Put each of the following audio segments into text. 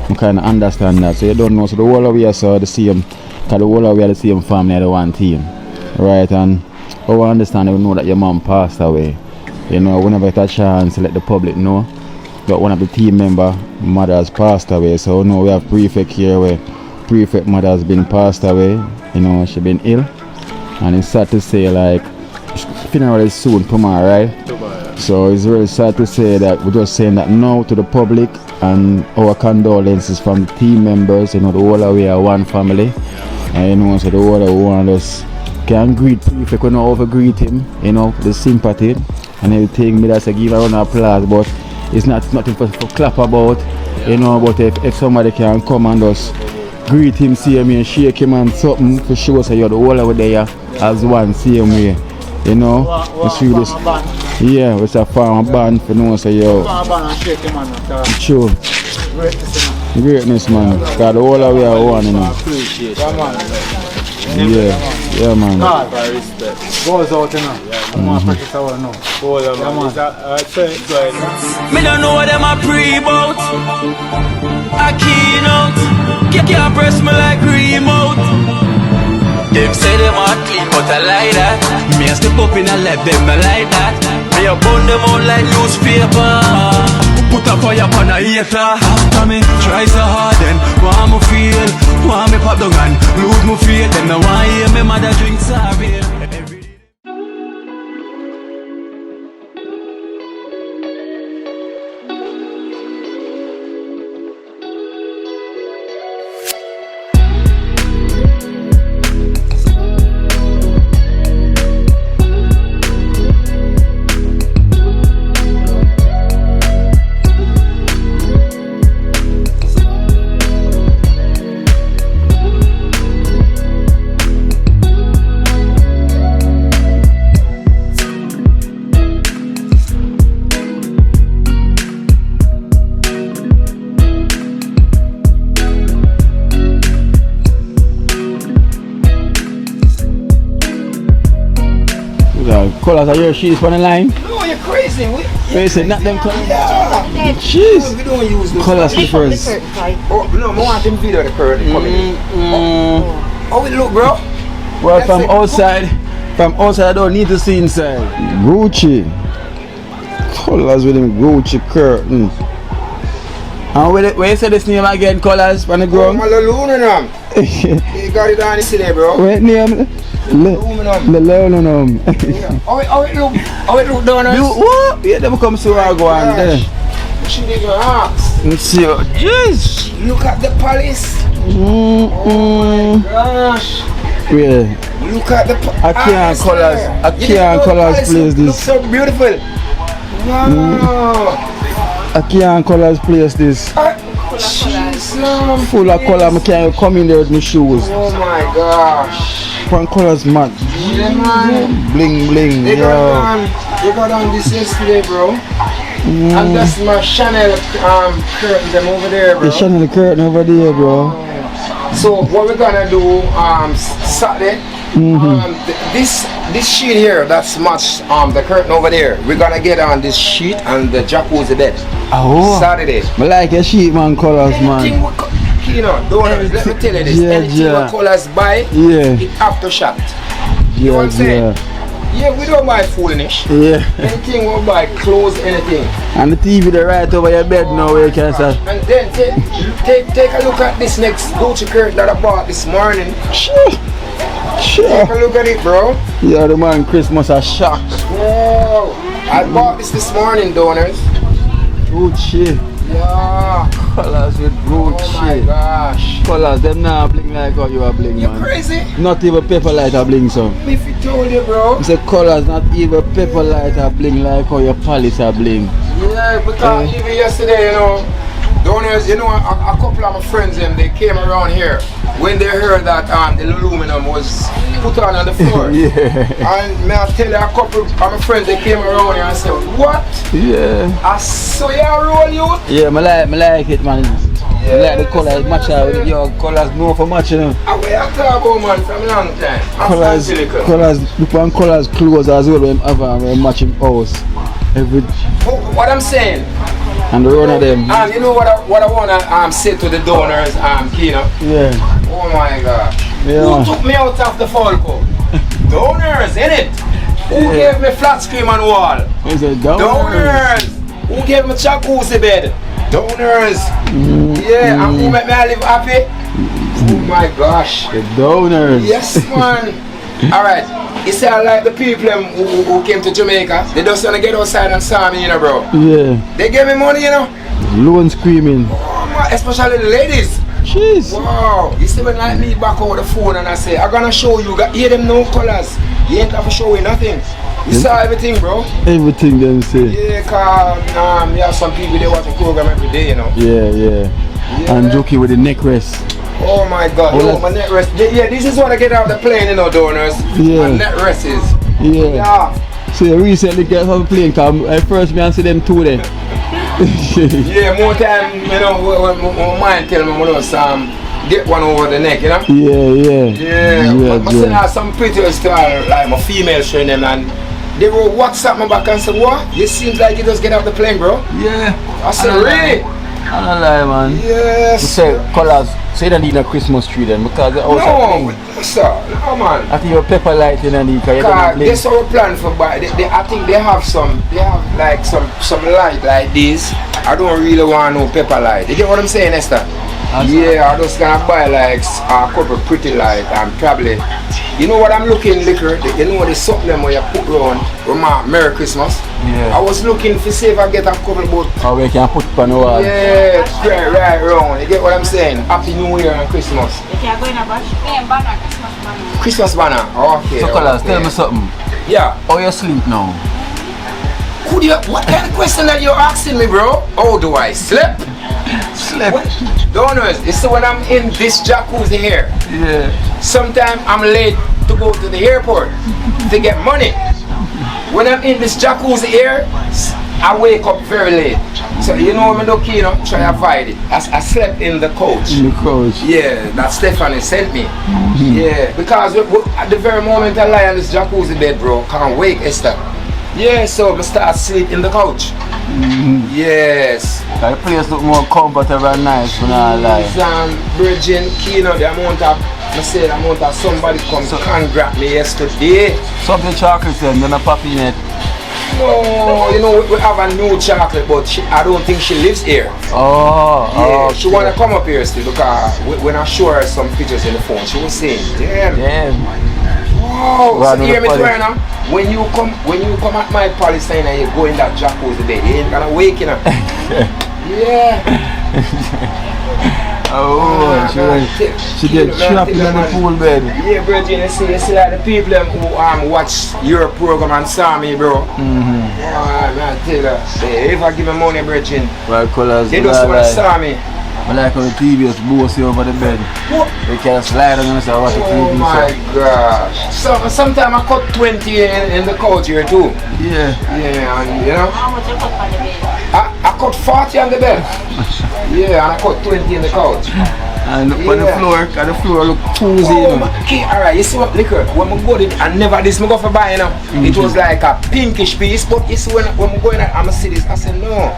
I kind of understand that. So you don't know. So the whole of we are so the same. Because the whole of we are the same family, the one team. Right? And how I understand, we know that your mom passed away. You know, whenever it's a chance to let the public know that one of the team member mother has passed away. So now we have Prefect here where Prefect mother has been passed away. You know, she been ill. And it's sad to say like funeral is soon tomorrow, right? Tomorrow. So it's really sad to say that we're just saying that now to the public and our condolences from the team members, you know, the whole of we are one family. And you know, so the whole of we want us can greet Prefect, we don't over greet him, you know, the sympathy and everything. Me that's a give a round of applause, but it's nothing for clap about, you know. But if somebody can come and just greet him, see him and shake him and something for sure, so you're the whole over there as one same way, you know. This, yeah, it's a farmer band for no, so yo. Sure. Greatness, man. Because the whole of we are one, you know. Yeah, man. Goes out, you know. Me don't know what them a pre about. A Kino can't press me like remote. Them say them a clean, but I like that. Me a step up in a left, them I like that. Me a burn them out like newspaper. Put a fire upon a hater. After me try so hard, then want me feel, want me pop the gun, lose me faith. Them no want hear me mother drink sorry. Colors are your sheets on the line? No, you're crazy. Crazy, not them colors. Yeah. Jeez. We don't use those colors first. Oh, no, I want them video the curtain coming. How it look, bro? Well, from outside, I don't need to see inside. Gucci. Colors with them Gucci curtain. And where you say this name again, colors from the ground? Aluminum. You got it on the city, bro. What name? Aluminum. How it look down there? What? Yeah, them come so I go on there. Let's see. Jeez. Look at the palace. Oh my gosh. Yeah. Look at the I can't colors place this. Looks so beautiful. Wow. I can't colors place this. Jesus. Full of color, I can't come in there with my shoes. Oh my gosh. One colors mad. Yeah, man. Bling bling. They got on this yesterday, bro. And that's my Chanel curtain them over there, bro. The Chanel curtain over there, bro. So what we're gonna do Saturday, this sheet here that's matched the curtain over there. We're gonna get on this sheet and the jacuzzi bed. Oh. Saturday. I like a sheet, man. Colors, anything man. You know, don't let me tell you this. Anything what colors buy, it aftershot. You know what I'm saying? Yeah, we don't buy foolish. Yeah. Anything we buy, clothes, anything. And the TV the right over your bed now where you can start. And then take a look at this next Gucci curtain that I bought this morning. Sure. Take a look at it, bro. Yeah, the man Christmas are shocked. Whoa. I bought this morning, donors. Gucci. Yeah. Colors with Gucci. Oh my gosh. Colors, them now bling like how you are bling, You're man. crazy? Not even pepper light are bling, so. If you told you, bro. It's a colors, not even pepper light are bling like how your palace are bling. Yeah, because even yesterday, you know, donors, you know, a couple of my friends, they came around here when they heard that the aluminum was put on the floor. Yeah. And may I tell you, a couple of my friends, they came around here and said, what? Yeah. I saw you roll you? Yeah, I like it, man. Yeah. I like the colors match out with your colors know for much, you know. I will talk about, man, from a long time. Colors clothes as well when have matching house. What I'm saying? And the run of them. You know what I wanna say to the donors, Kino? Yeah. Oh my God. Yeah. Who took me out of the Falco? Donors, innit? Who gave me flat screen on wall? Is it Donors. Who gave me jacuzzi bed? Donors. Yeah, and who make me live happy? Oh my gosh. The donors. Yes, man. Alright. You see, I like the people who came to Jamaica. They just want to get outside and saw me, you know, bro. Yeah. They gave me money, you know. Loan screaming. Oh, man. Especially the ladies. Jeez. Wow. You see, when I leave back over the phone and I say, I'm gonna show you, hear them no colors. You ain't have to show me nothing. You saw everything, bro. Everything them say. Yeah, cause you have some people they watch the program every day, you know. Yeah. And Jokey with the neck rest. Oh my God, Oh, my neck rest. Yeah, this is what I get out of the plane, you know, donors. Yeah. My neck rest is. Yeah. So you recently get off the plane, cause at first me and see them two there. Yeah, more time, you know, when my mind tell me I'm gonna get one over the neck, you know? Yeah. I still have some pictures to like my female showing them, and they wrote WhatsApp me back and said, what? It seems like you just get off the plane, bro. Yeah. I said, really? I don't lie, man. Yes. You say colors, say they need a Christmas tree then, because the outside No, sir, no man. I think your pepper light in and That's our plan for buy. I think they have like some light like this. I don't really want no pepper light. You get what I'm saying, Esther? Yeah, I just gonna buy like a couple pretty light and probably, you know what I'm looking, liquor, you know the something where you put around Merry Christmas. Yeah. I was looking to see if I get a couple but or we can put on the wall. yeah, right around. You get what I'm saying? Happy New Year and Christmas. You can go in a bush. Banner, Christmas Christmas banner. banner. Okay. So colors, okay. tell me something. Yeah. How you sleep now? What kind of question that you're asking me, bro? How do I sleep? Donors, you see when I'm in this jacuzzi here, sometimes I'm late to go to the airport to get money. When I'm in this jacuzzi here, I wake up very late. So you know what I do, Kino? Try to avoid it. I slept in the coach. In the coach. Yeah, that Stephanie sent me. Yeah, because at the very moment I lie on this jacuzzi bed, bro, can't wake, Esther. Yeah, so I start sleep in the couch. Yes. The place look more comfortable and nice when I lie. Virgin Kino, the amount of somebody come congrat me yesterday. Something chocolate then, you're not popping it. No, you know we have a new chocolate, but I don't think she lives here. Oh, yeah, okay. She wanna come up here still because when I show her some pictures in the phone, she was saying, damn. Wow, so hear me try now. When you come at my Palestine and you go in that jacuzzi there, you ain't gonna wake, you know. Yeah. She get trapped in the pool bed. Yeah, Virgin, you see like the people who watch your program and saw me, bro. Man, I tell you, they ever give me money, Virgin. Well, colors, they just want to saw me. I like how the TV is bossy over the bed. They can slide on and say watch the TV. Oh my gosh. Sometimes I cut 20 in the couch here too. Yeah. Yeah, and you know. How much you cut on the bed? I cut 40 on the bed. Yeah, and I cut 20 in the couch. And on the floor look cozy. Okay, alright, you see what liquor? When I go there, I never this I go for buy, you know. It was like a pinkish piece, but you see when I go in I'm see this, I said no.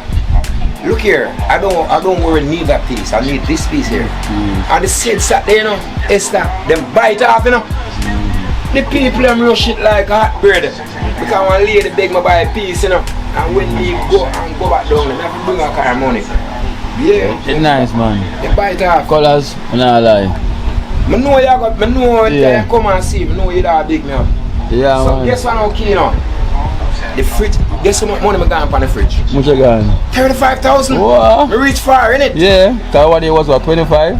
Look here, I don't really need that piece. I need this piece here. And the seeds sat there, you know, it's that them bite off, you know. The people them rush it like a hot bread. Because one lady beg me buy a piece, you know. And when me go back down, I have to bring her car money. Yeah. It's nice, man. They bite off. Colors, I'm not lie. I know you got, I know you come and see, I know you that big me up. Yeah, so man. guess what I'm keen on? The fridge, guess how much money I got on the fridge? Much you got? 35,000. Wow. I reached far, innit? Yeah, because what it was, what, 25?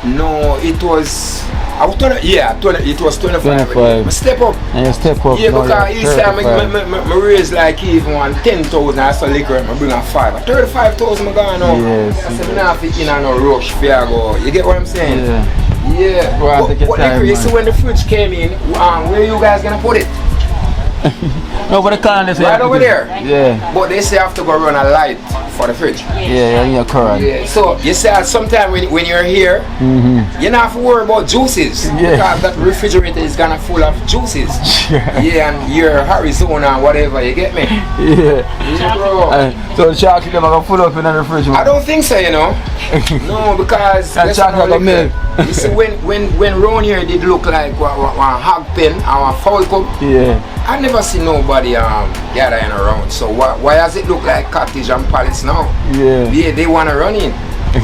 No, it was, it was 25. 25. I step up. And you step up. Yeah, because each time I raise like even one 10,000, I saw liquor, I bring a 5. 35,000 I got now. Yes. I said, I'm not fit in on no rush for you go. You get what I'm saying? Yeah. Yeah. Well, But liquor, you see when the fridge came in, where you guys gonna put it? No, but the corner they say right over there. Yeah. But they say I have to go run a light for the fridge. Yeah, in your current. Yeah. So you see, sometimes when you're here, you don't have to worry about juices because that refrigerator is gonna full of juices. Yeah, and your Arizona, whatever, you get me? Yeah. Bro. So the chocolate never gonna full up in the refrigerator. I don't think so, you know. No, because that chocolate got milk. You see, when round here did look like one hog pen or a foul cup. Yeah. I never see nobody gathering around. So why does it look like Cottage and Palace now? Yeah. Yeah, they wanna run in.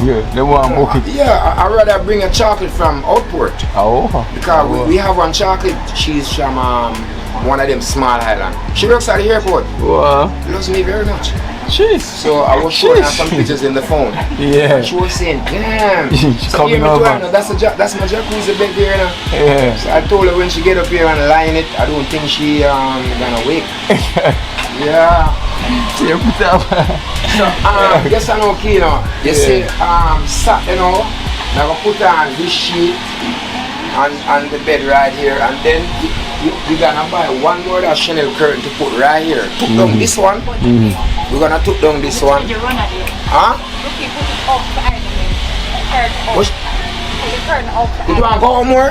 Yeah, they want book it. Yeah, I'd rather bring a chocolate from Outport. Oh. Because we have one chocolate. She's from one of them small island. She works at the airport. Wow. Loves me very much. Jeez. So I was showing her some pictures in the phone. Yeah. And she was saying, damn. She's So coming here, over. that's my jacuzzi bed here, you know. Yeah. So I told her when she get up here and lie in it, I don't think she gonna wake. Yeah. Yeah, put up. So yes I know Kino. You see, you know, I'm gonna put on this sheet on the bed right here, and then we're gonna buy one more that Chanel curtain to put right here. Took down this one. We're gonna took down this one. You run at it. Huh? Look, you put it up for ironing. Which, Put the curtain up for you wanna go more?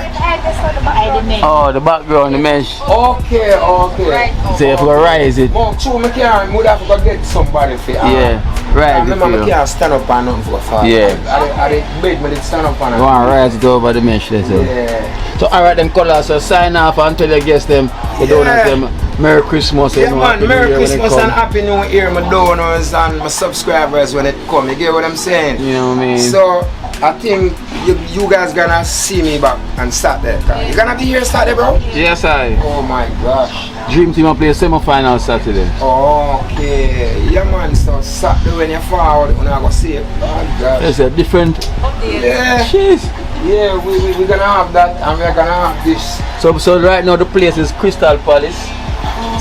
Oh, the background, the mesh. Okay. Right. So you have to rise it. Well, true, I can't. Would have to get somebody for Yeah, right. remember, I can't stand up and nothing for far. Yeah. I bed me stand up and Go and rise it over the mesh there. So. yeah. So alright them colours, so sign off and tell your guests them, the donors them, Merry Christmas. Yeah, you know, man, Happy Merry New Year when it Christmas come. and Happy New Year, my donors and my subscribers when it come. You get what I'm saying? You know what I mean? So, I think you guys gonna see me back and start there. You gonna be here Saturday, bro? Yes, I. Oh my gosh. Dream Team will play semi-final Saturday. Okay. Yeah, man. So, Saturday when you're forward, when I go see it. Oh gosh. It's a different. Yeah. Jeez. Yeah, we're gonna have that and we're gonna have this. So right now the place is Crystal Palace.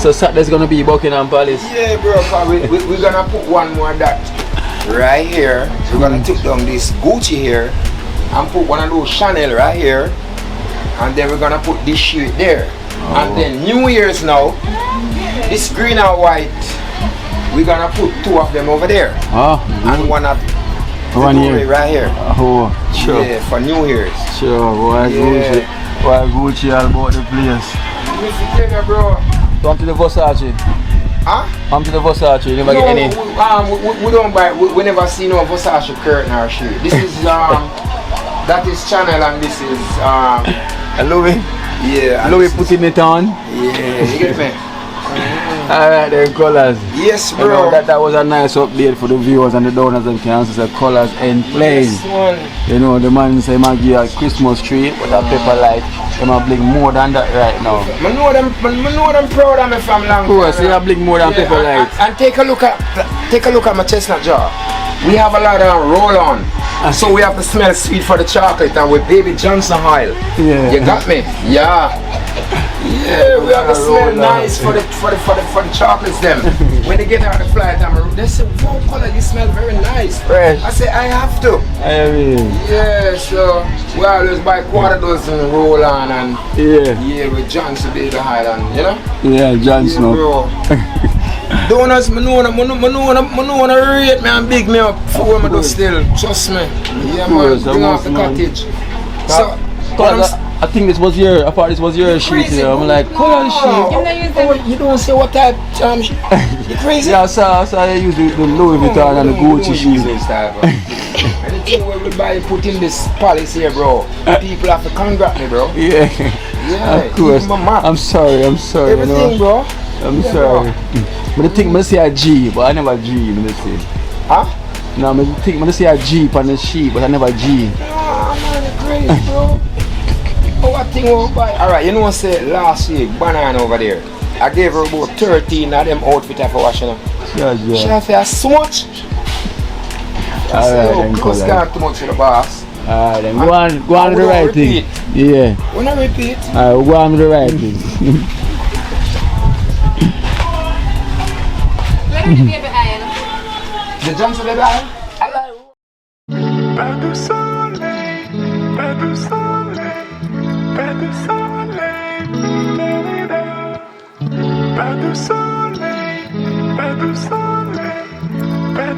So Saturday's gonna be Buckingham Palace. Yeah, bro. 'Cause we're gonna put one more that right here. We're gonna take down this Gucci here and put one of those Chanel right here, and then we're gonna put this sheet there. And then New Year's now, this green and white, we're gonna put two of them over there, and one at One the here. right here. Oh, sure. Yeah, for New Year's. Sure, why Gucci? Why Gucci all about the place? Mr. Taylor, bro. Come to the Versace. Huh? Come to the Versace, you never No, get any. we don't buy. We never see no Versace curtain or shoe. This is that is Chanel and this is Louis? yeah. and Louis this is- putting it on. Yeah, you get me? Alright then, colours. Yes, You know, bro. that was a nice update for the viewers and the donors and cancers. The colours and plain. Yes, one. You know, the man say might give you a Christmas tree with a pepper light. They might blink more than that right now. I know them proud of me from long Of course, time. you blink more than pepper and, light. and take a look at my chestnut jar. We have a lot of roll on. So we have to smell sweet for the chocolate and with baby Johnson oil. Yeah. You got me? Yeah. Yeah, we have to smell nice for the chocolates them. When they get out of the flight, they say, wow, color, you smell very nice. Fresh. I say, I have to. I mean, Yeah, so we always buy quarter dozen roll on and yeah, with Johnson baby Highland, you know? yeah, John Yeah, Snow. bro. Donuts, I know rate me and big me up for what I do still. Trust me. Yeah, man. course, Bring I out the must, man. cottage. So, Cause I think this was your, I thought this was your sheet crazy. here. I'm like, color sheet. You don't say what type sheet. You crazy? Yeah, I saw you use the Louis Vuitton and the Gucci sheet. Anything where we buy put in this palace here, bro. People have to congrat me, bro. Yeah, Yeah, of course. even my map. I'm sorry, Everything, you know. bro. I'm Yeah, sorry. But the thing, I say a G, but I never G, I say. Huh? No, I think I say a G on the sheet, but I never G. Ah, man, you're crazy, bro. Oh, what thing we buy? Alright, you know what I said last week, banana over there. I gave her about 13 of them outfit for washing up. Yeah, She yeah. have to have so much. I Alright, said, then, close colour. down too much for the boss. Alright, then go on And to the we don't right thing. repeat. Yeah. When I repeat, Alright, we'll go on to the right thing. Where are the baby eye? the Johnson baby, I like. Pas de soleil, pas de soleil, pas de soleil, pas de soleil, pas de soleil, pas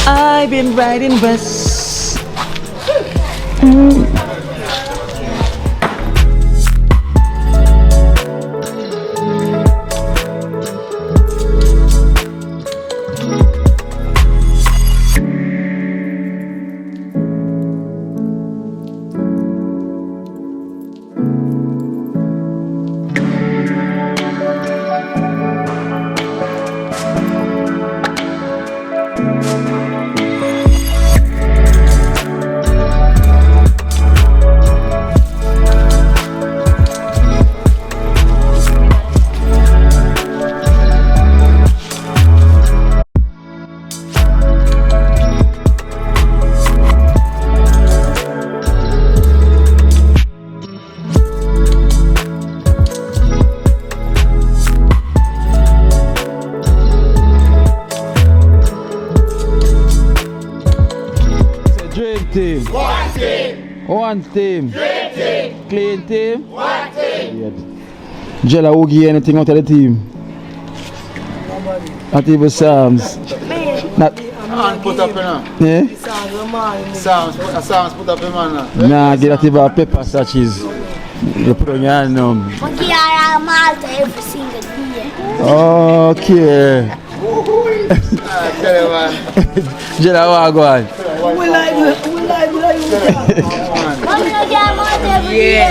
I've been riding bus. Team. One team. One team. Dream team. Clean team. One team. Jella, who give anything out of the team? Nobody. Not even Sam's. Not. Put up in Yeah? Sounds put up in man. Nah, get that even pepper sachets. You put on your hand now. We give our Malta every single day. Okay. Jella, what go on? We like Mommy, I get Malta every day.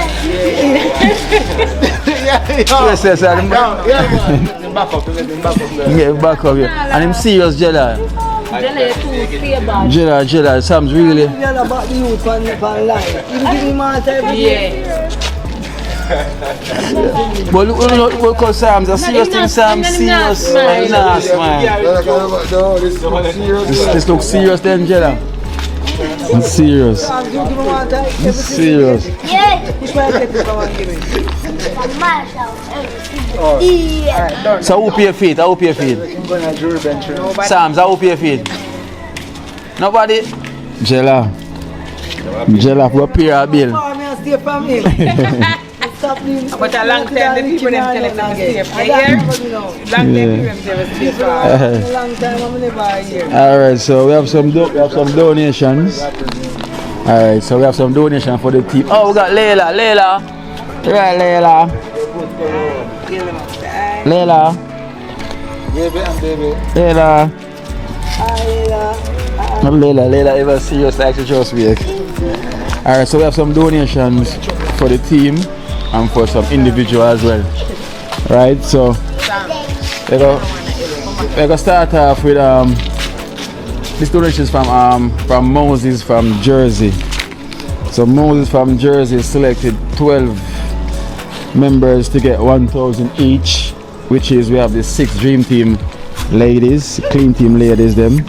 Yes, yes, I'm back up. Get back up here. And I'm serious, Jella. Jella, Sam's really. Jella about the youth on life. You give me Malta every day. But look how Sam's a serious thing. Sam's serious. Nice, man. This looks serious then, Jella. It's serious. It's serious. Yeah. Yeah. So who pay feet? Who pay feet? Sam's, who pay feet? Nobody? Jella, who pay a bill? But a long time the people them tell them to stay for here. Long time them stay for a long time I'm never here. Alright, so we have some donations. Alright, so we have some donations for the team. Oh, we got Layla. Right, Layla. Layla. Not Layla ever serious like she just week. Alright, so we have some donations for the team and for some individual as well. Right, so we're gonna start off with this donation is from Moses from Jersey. So Moses from Jersey selected 12 members to get 1,000 each, which is we have the 6 Dream Team ladies, Clean Team ladies them,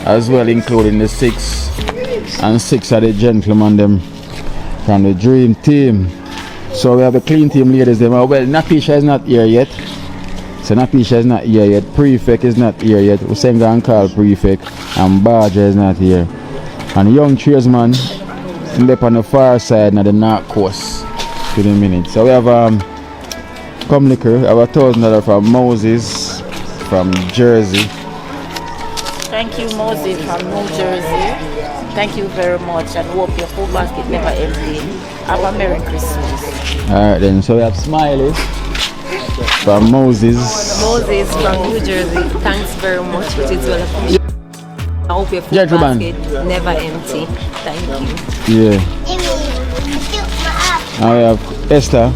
as well including the 6 and 6 are the gentlemen them from the Dream Team. So we have the Clean Team ladies them. Well, Natisha is not here yet. So Natisha is not here yet. Prefect is not here yet. Usenga and Carl Prefect and Barger is not here. And the young tradesman left on the far side now the north coast to the minute. So we have come liquor, we have $1,000 from Moses from Jersey. Thank you, Moses from New Jersey. Thank you very much and hope your food basket never empty. Have a Merry Christmas. Alright then, so we have Smiley from Moses. Moses from New Jersey. Thanks very much. It is well appreciated. I hope your food Gentlemen. basket never empty. Thank you. Yeah. And we have Esther.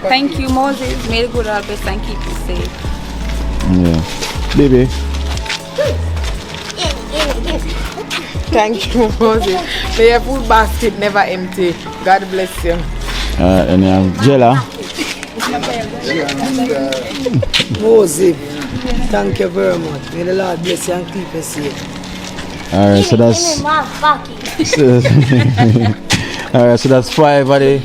Thank you, Moses. May the good Lord bless and keep you safe. Yeah. Baby. Thank you, Moses. May your food basket never empty. God bless you. And Jella. Moses, thank you very much. May the Lord bless you and keep you safe. Alright, so that's Alright, so that's 5 of the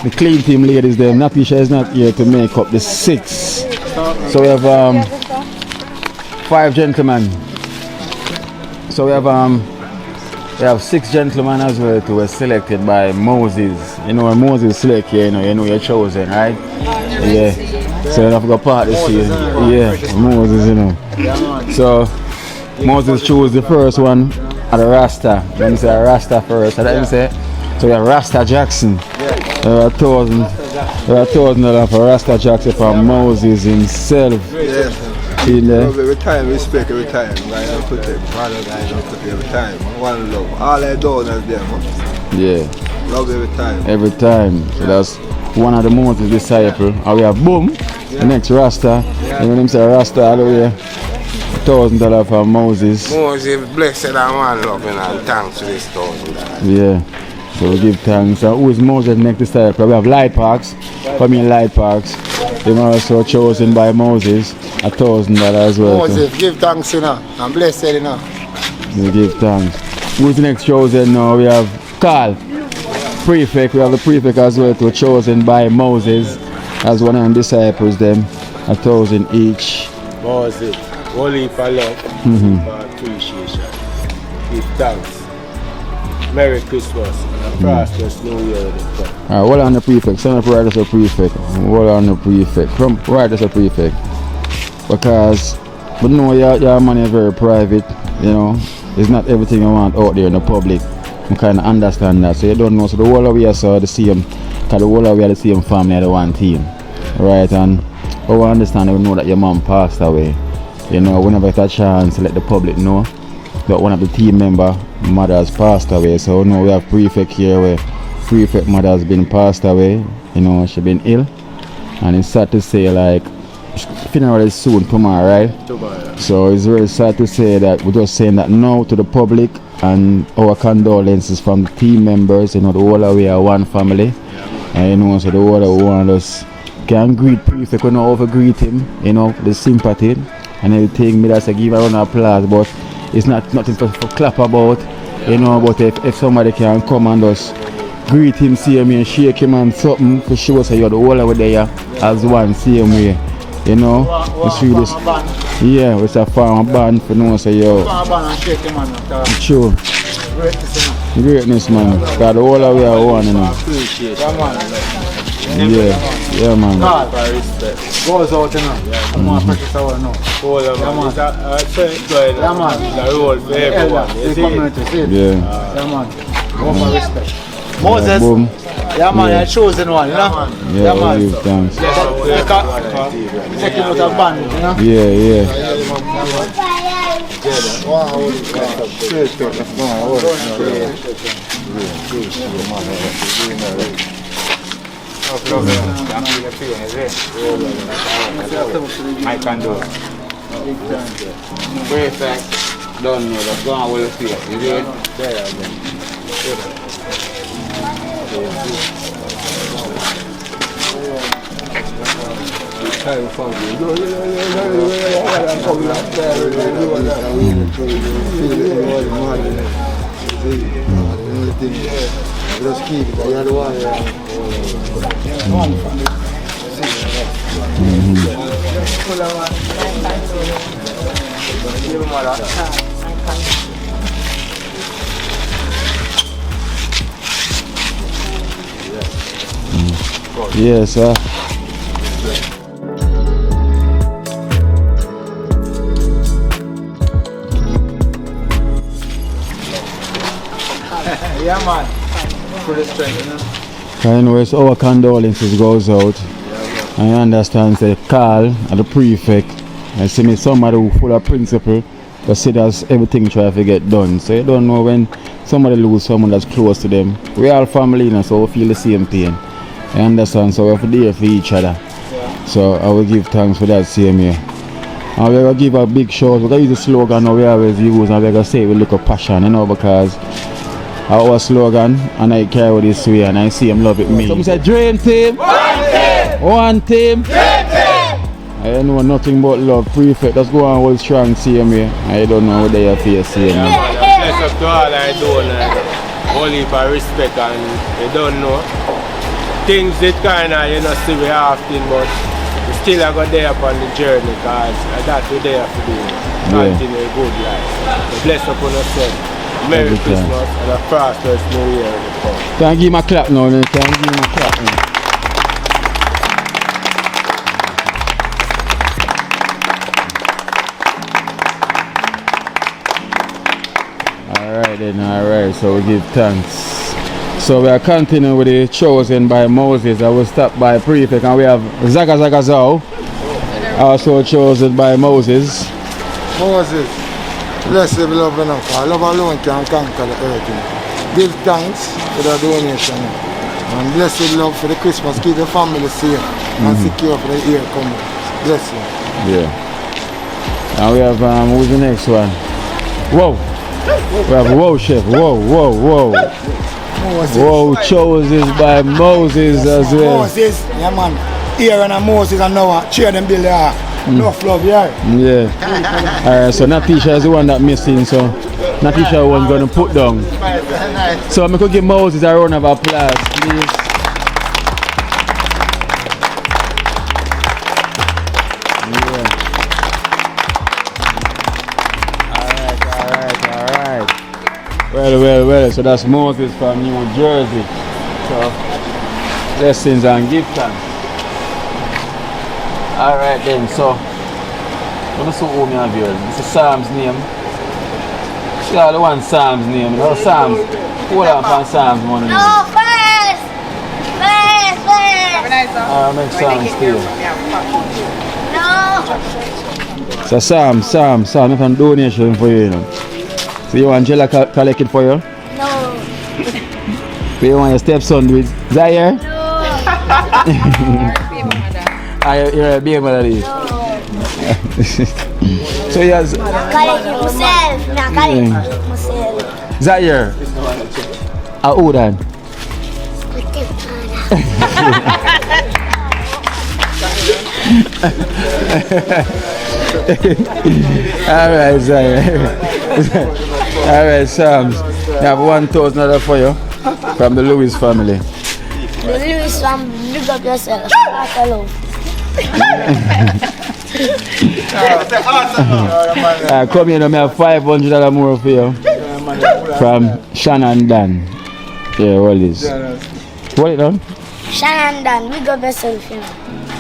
the clean team ladies them. Natisha is not here to make up the 6. So we have 5 gentlemen. So we have 6 gentlemen as well who were selected by Moses. You know when Moses select here, you know you're chosen, right? Yeah. So you have to go part this year. Yeah, Moses, you know. So Moses chose the first one at the Rasta. Let me say Rasta first. Let me say. So we have Rasta Jackson. There are $1,000 for Rasta Jackson from Moses himself. Yes. Love every time, respect every time. I protect father guys, I protect every time. One love. All I do is them. Yeah. Love every time. Every time. So that's one of the Moses disciples. And we have Boom, the next Rasta. You know them say Rasta all the way. $1,000 for Moses. Moses blessed and one love and thanks to this $1,000. Yeah. So we give thanks. Who is Moses next disciple? We have Light Parks. Come in Light Parks. They were also chosen by Moses. $1,000 as well. Moses, give thanks, you know, and bless you, know. We give thanks. Who's next chosen now? We have Carl, Prefect. We have the Prefect as well, too, chosen by Moses as one of the disciples. Them 1,000 each. Moses, only for love, for appreciation. Give thanks. Merry Christmas and a prosperous New Year. Alright, hold on the Prefect. Send up right as a Prefect. Hold on the Prefect. From right as a Prefect. Because but no, your money is very private, you know. It's not everything you want out there in the public. I kind of understand that. So you don't know. So the whole of we are the same, because the whole of we are the same family, the one team. Right? And I understand, we know that your mom passed away. You know, whenever it's a chance to let the public know that one of the team member mother has passed away. So now we have Prefect here where Prefect mother has been passed away. You know, she been ill. And it's sad to say like funeral is soon tomorrow, right? Tomorrow. So it's very sad to say that we're just saying that now to the public and our condolences from the team members, you know, the whole of we are one family. Yeah. And you know, so the whole of one of us can greet Prefect, we don't over greet him, you know, the sympathy and everything. Me that's a give a round of applause, but it's not nothing for clap about, you know, but if somebody can come and just greet him, see him and shake him and something for sure, so you're the whole of there as one same way. You know, you see this. Yeah, it's a farmer band for no say yo. True. Greatness, man. Because the whole of we are one, you know. Yeah, man. Goes out, you know. I'm going to practice our now. Yeah, man. The role for everyone. Yeah. Man. One more respect. Moses. Yeah, man, you're chosen one, you know? Yeah, man. Thanks. Take him out of band, you know? Yeah. I can do it. Prefect, don't know, that's going to will feel. You do it? Just keep it, you're the one. Yes, sir. Yeah, man. For the strength, you know? Anyways, our condolences goes out. I understand that Carl and the Prefect, I see me somebody who full of principle, but see that's everything try to get done. So you don't know when somebody lose someone that's close to them. We all family, you know, so we feel the same pain. I understand, so we have to be there for each other. Yeah. So I will give thanks for that same year. And we're going to give a big shout. We're going to use the slogan we always use, and we're going to say it with a little passion, you know, because our slogan, and I carry this way, and I see him love it me. So we say, dream team, one team, dream team. I know nothing but love. Prefect, let's go on hold strong same way. I don't know what they are facing. Bless up to all I don't, only for respect, and they don't know. things that kind of, you know, see we often, but we still are going there upon the journey because that's what they have to do. Continue a good life. So bless upon yourself. Merry Christmas and a prosperous New Year. Can you give him a clap now? Can you give him a clap now? Alright, so we give thanks. So we are continuing with the chosen by Moses. I will stop by Prefect and we have Zaga Zaga Zao, also chosen by Moses. Moses, bless you, beloved enough. Love alone can conquer the earth. Give thanks for the donation. And bless you, love, for the Christmas. Keep your family safe and secure for the year coming. Bless you. Yeah. And we have, who's the next one? Whoa. We have Whoa Chef. Whoa. Moses. Whoa, chosen by Moses as well. Moses, yeah man. Here and Moses and Noah, cheer them build there. Enough love, yeah. Yeah. Alright, so Natisha is the one that missing, so Natisha was going to put down. So I'm going to give Moses a round of applause, please. Well, so that's Moses from New Jersey. So, blessings and give thanks. Alright then, so, let's see who me have here. This is Sam's name. Yeah, the one Sam's name. No, Sam's. Hold on for Sam's money. No, first. Have a nice one. Make Sam No. still. So Sam, if I'm donation for you, you know. So you want Angela collect it for you? No. So you want your stepson do it? Is that here? No. You're a baby mother. No. So yes. Collect it myself. I collect it myself. Is that here? Who then? Alright, Zaya. Alright, Sam. I have $1,000 for you from the Lewis family. The Lewis family, big up yourself. Hello. Come here, I have $500 more for you from Shannon Dan. Yeah, what is what it on? Shannon Dan, big up yourself.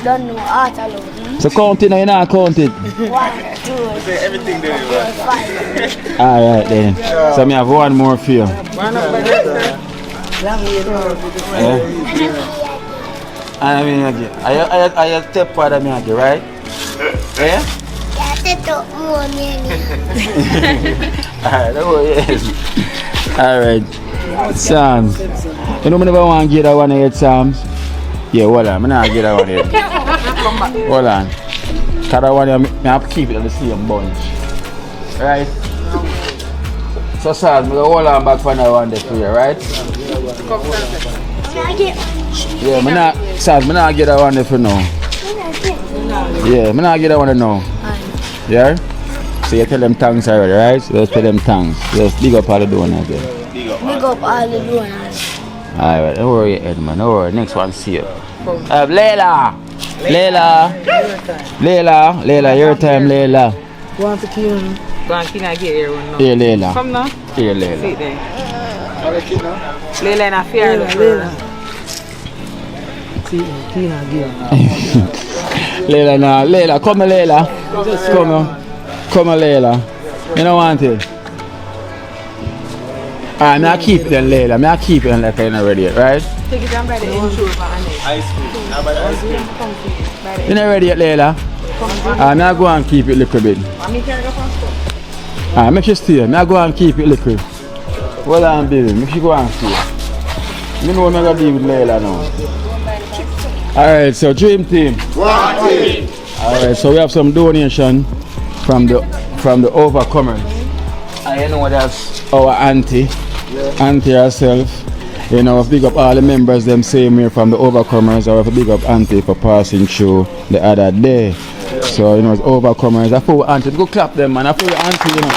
Don't know art alone. So count it now, you not count it. 1, 2, 3, 4, 5. Alright then. So I have one more for you. I mean, I step part of me, right? Yeah? Alright, oh yes. Alright. Psalms. You know, I never want to get that one of your Psalms. Yeah, hold on. I'm not get that one here. Hold on. Because that one here, I have to keep it at the same bunch. Right? So, Psalms, I'm going to hold on back for another one there for you, right? Yeah, I'm not, Psalms, I'm not get that one there for now. Yeah, I'm not get that one now. Yeah? So you tell them thanks already, right? So just tell them thanks. Just dig up all the donors there. Big up all the donors. Alright, don't worry, Edmund. Don't worry. Next one, see you. Layla, your time, Layla. Go on to Kino. Go on Kino, get here one now. Here, Layla. Come now. Here, Layla. Sit there. Layla in a fair. Layla, now. Layla, come on, Layla. Come on. Come on, Layla. You don't want it? Alright, I keep it then, Layla. I keep it like I'm not ready yet, right? Take it down by the intro. Ice cream. You're not ready yet, Layla? I'm not going to keep it a little bit. Alright, make sure stay. I'm go and keep it a little. Hold on, baby. Make sure go and stay. You know what I'm going to do with Layla now. Alright, so Dream Team. Alright, so we have some donation from the overcomers. I know that's our auntie herself. You know, big up all the members them same here from the overcomers. I have a big up auntie for passing through the other day. So you know, it's overcomers. I feel auntie, go clap them, man. I feel auntie, you know.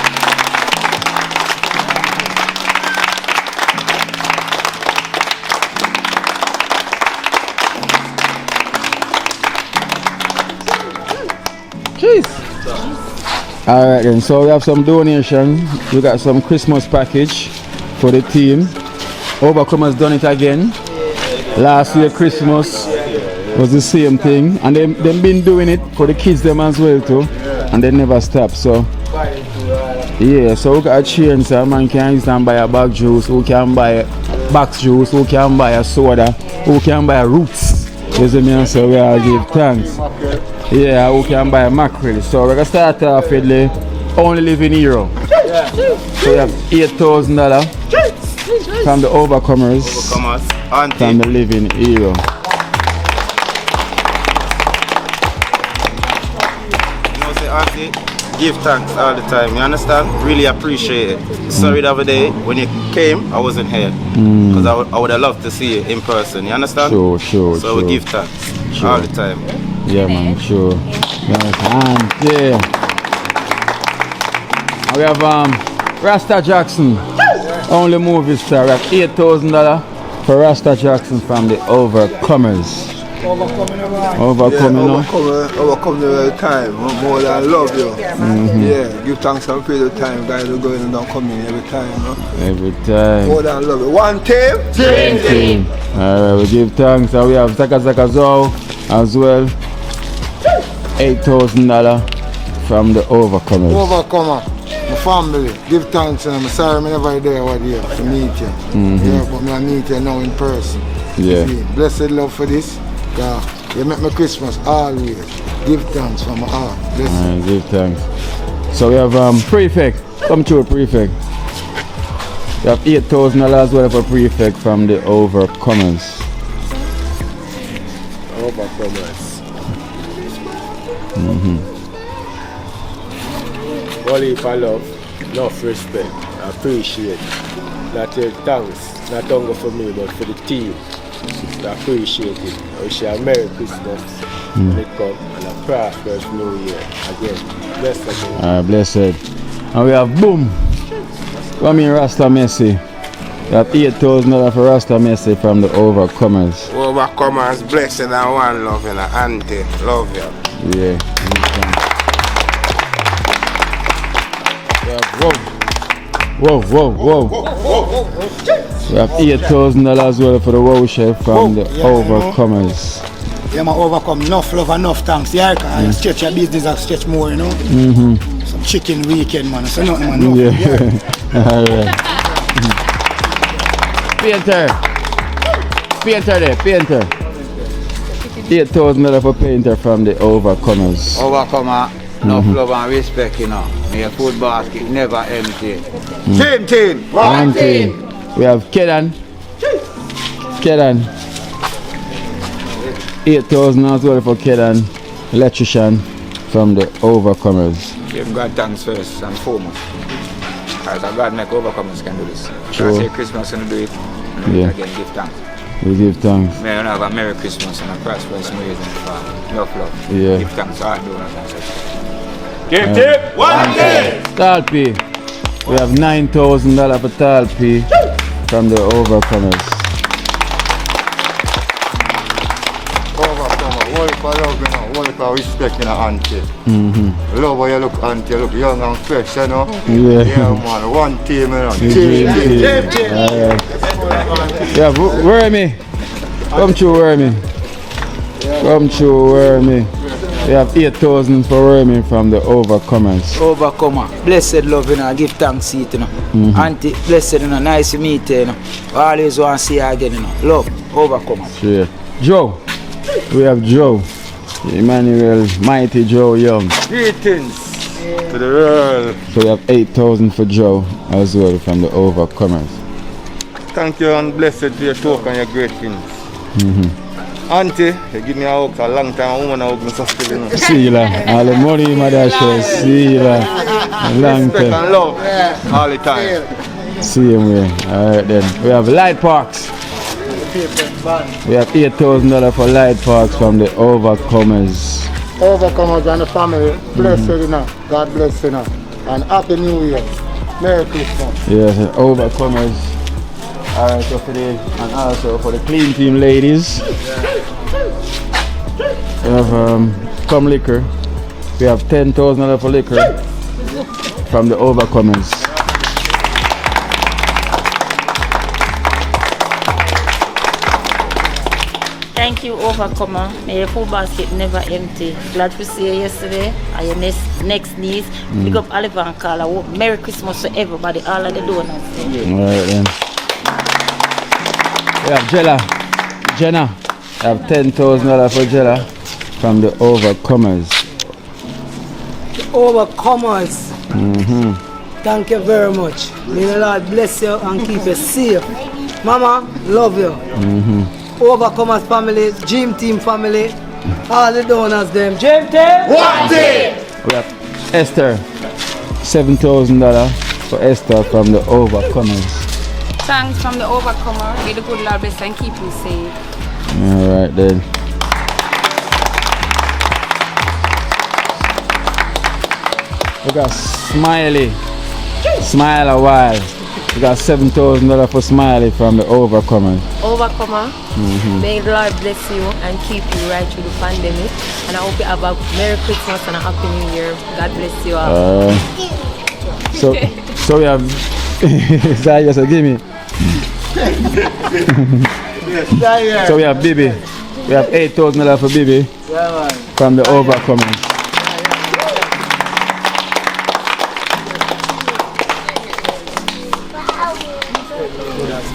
Alright then, so we have some donation. We got some Christmas package for the team. Overcomers done it again. Last year Christmas was the same thing, and they've been doing it for the kids them as well too, and they never stop. So yeah, so we got a change. So man can use and buy a bag juice, who can buy a box juice, who can buy a soda, who can buy roots. You see me? So we all give thanks. Yeah, who can buy a mackerel. So we're gonna start off with the only living hero. So we have $8,000 from the overcomers. From the living hero. Auntie, give thanks all the time, you understand? Really appreciate it. Sorry the other day when you came, I wasn't here. Because I would have loved to see you in person, you understand? Sure. So we give thanks all the time. Yeah man, sure. Yes, and yeah. And we have Rasta Jackson, only movie star. We have $8,000 for Rasta Jackson from the Overcomers. Overcoming the right time, more than love you. Yeah, give thanks and pray the time, guys are going and don't come in every time. Every time. More than love you. One team, team. Alright, we give thanks, and we have Zaka Zao as well. $8,000 from the Overcomers. Overcomer, my family, give thanks and I'm sorry I'm never there over there to meet you. Yeah, but I meet you now in person. Yeah. Blessed love for this. God, you make me Christmas always. Give thanks from my heart. Alright, give thanks. So we have Prefect. Come to Prefect. We have $8,000 as well for Prefect from the Overcomers. All if I love, enough respect, I appreciate. Not your thanks, not only for me but for the team. I appreciate it. I wish you a Merry Christmas when it comes and a prosperous New Year again. Blessed. Blessed. And we have Boom. Come in Rasta Messi. We have $8,000 for Rasta Messi from the Overcomers. Overcomers, blessed and one love and auntie. Love you. Yeah. Whoa. We have $8,000 as well for the wow chef from the Overcomers. Yeah, man, overcome enough love, enough thanks. Yeah, I stretch your business, I stretch more, you know. Some chicken weekend, man. So nothing, man. No. Yeah. Alright. Painter. $8,000 for painter from the Overcomers. Overcomer, enough love and respect, you know. Your food basket never empty. Team. One team. We have Kedan. $8,000 as well for Kedan, electrician from the Overcomers. Give God thanks first and foremost. As God make Overcomers can do this. Sure. I say Christmas and do it. And again give thanks. We give thanks. May you have a Merry Christmas and a prosperous New Year and enough love. Yeah. Give thanks to our donors and such. Give one day. Talpi. We have $9,000 for Talpi from the Overcomers. Overcomer, what if I love you now? What if I respect you now, auntie? Love how you look, auntie. You look young and fresh, you know? Yeah, man. One team, you know. Team. Yeah, Wormy. Come through, Wormy. We have $8,000 for Wormy from the Overcomers. Overcomer, blessed love, you know, give thanks to it, you know. Auntie, blessed, you know, nice to meet you, you know. Always want to see you again, you know. Love, Overcomer. Sure. Joe. We have Joe. Emmanuel, mighty Joe Young. Greetings to the world. So we have $8,000 for Joe as well from the Overcomers. Thank you and blessed for your talk and your great things. Auntie, you give me a hug for a long time, a woman a hug me so still, you know. See you all the money, my dash, see you a long Respect time. and love all the time. See you way. Alright then. We have Light Parks. We have $8,000 for Light Parks from the Overcomers. Overcomers and the family, blessed you know. God bless you know. And Happy New Year. Merry Christmas. Yes, Overcomers. Alright, so for the, and also for the clean team ladies. We have Come Liquor. We have $10,000 for liquor from the Overcomers. Thank you, Overcomer. May your food basket never empty. Glad to see you yesterday and your next niece. Big up Oliver and Carla. Merry Christmas to everybody, all of the donors. Alright then. We have Jenna. I have $10,000 for Jella from the Overcomers. Overcomers. Thank you very much. May the Lord bless you and keep you safe. Mama, love you. Overcomers family, Dream Team family, all the donors them. Dream Team! One team! We have Esther, $7,000 for Esther from the Overcomers. Thanks from the Overcomer. May the good Lord bless and keep you safe. Alright then. We got Smiley. Smile a while. We got $7,000 for Smiley from the Overcomers. Overcomer, may the Lord bless you and keep you right through the pandemic. And I hope you have a Merry Christmas and a Happy New Year. God bless you all. So we have Zaya, so give me. So we have Bibi. We have $8,000 for Bibi from the Overcomers.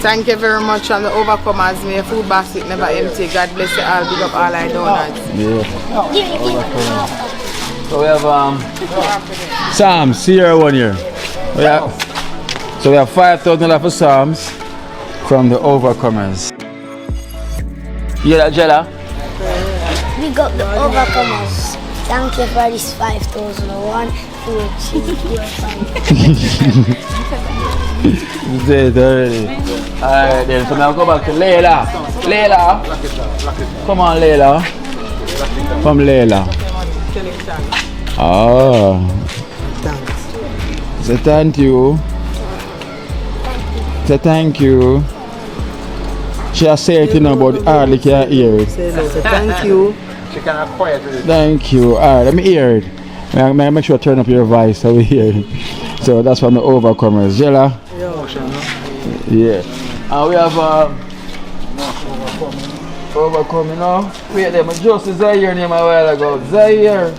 Thank you very much on the Overcomers. May your food basket never empty. God bless you all. Big up all our donors. Yeah. So we have Psalms, Sierra 1 year. We have $5,000 for Psalms from the Overcomers. You hear that, Jella? Big up the Overcomers. Thank you for this 5,001. You did already. Alright then, so now go back to Layla. Layla. Come on, Layla. Come, Layla. Ah. Say thank you. Say thank you. She has said it now, but hardly can hear it. Say thank you. She cannot quiet it. Thank you. Alright, let me hear it. May I make sure I turn up your voice so we hear it. So that's from the Overcomers. Jella? Yeah. And we have Overcoming now. Wait there, I just Zaire name a while ago. Zaire.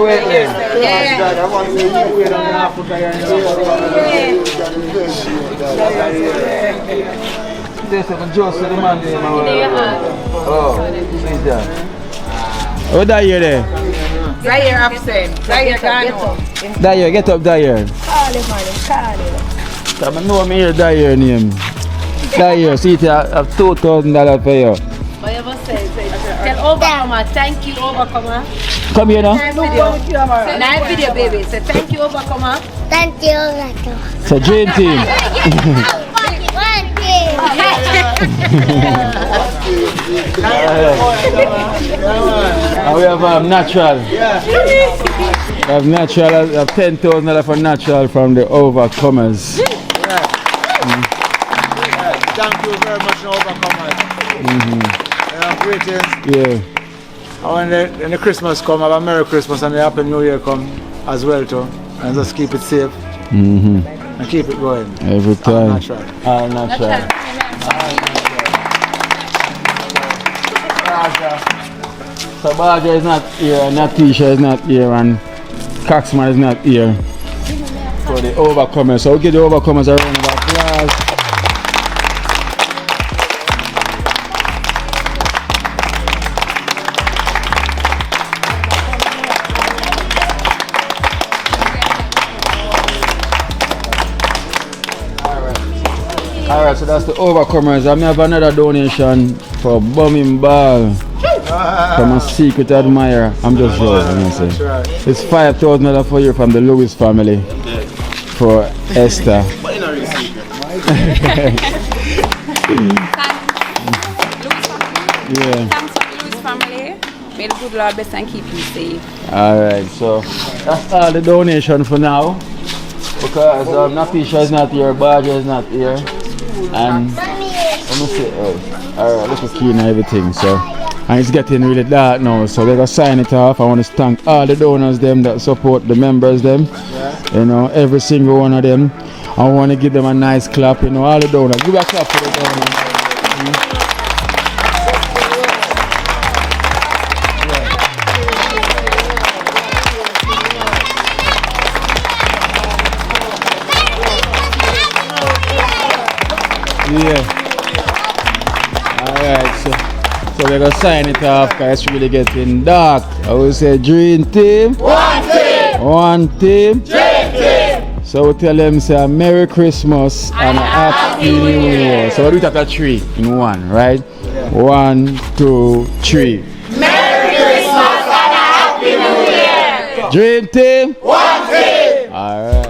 Wait there. This is just the man name a while ago. Oh, see that. What that here there? Zaire absent. Zaire Kano. Zaire, get up Zaire. Call him. I know me hear Zaire name. Zaire, see it, I have $2,000 for you. Whatever say. Tell Overcomer, thank you, Overcomer. Come here now. Nice video, baby. Say thank you, Overcomer. Thank you, Overcomer. It's a dream team. And we have natural. We have natural. We have $10,000 for natural from the Overcomers. Thank you very much, Overcomers. Greetings. Yeah. And when the Christmas come, have a Merry Christmas and the Happy New Year come as well too. And just keep it safe. And keep it going. Every time. All natural. So Baja is not here, Natisha is not here, and Coxman is not here for the Overcomers. So we'll give the Overcomers a round of applause. Alright, so that's the Overcomers. I have another donation for Bumming Ball from a secret admirer. I'm just joking. It's $5,000 for you from the Lewis family for Esther. Yeah. Thanks for the Lewis family. May the good Lord bless and keep you safe. Alright, so that's all the donation for now. Because Napisha is not here, Baja is not here. And let me see, alright, look at Kino and everything. So and it's getting really dark now, so we're gonna sign it off. I want to thank all the donors them that support the members them, you know, every single one of them. I want to give them a nice clap, you know, all the donors. Give a clap for the donors. Yeah. Alright, so we're gonna sign it off because it's really getting dark. I will say Dream Team. One team. One team. Dream Team. So we tell them say Merry Christmas and a Happy New Year. So we do it at a 3 in 1, right? Yeah. 1, 2, 3. Merry Christmas and a Happy New Year. Dream Team. One team. Alright.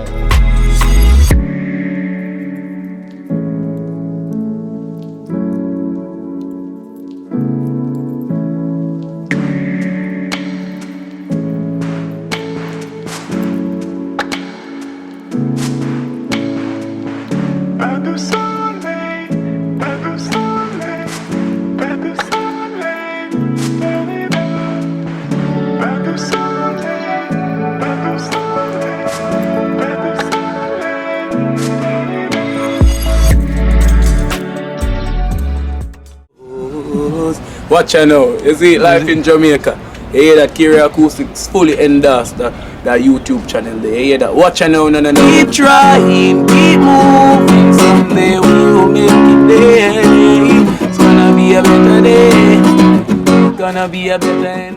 Watch out now, you see life in Jamaica. You hear that Kiri Acoustics fully endorsed that YouTube channel there. You hear that? Watch out now, no. Keep trying, keep moving. Someday we will make it there. It's gonna be a better day. It's gonna be a better day.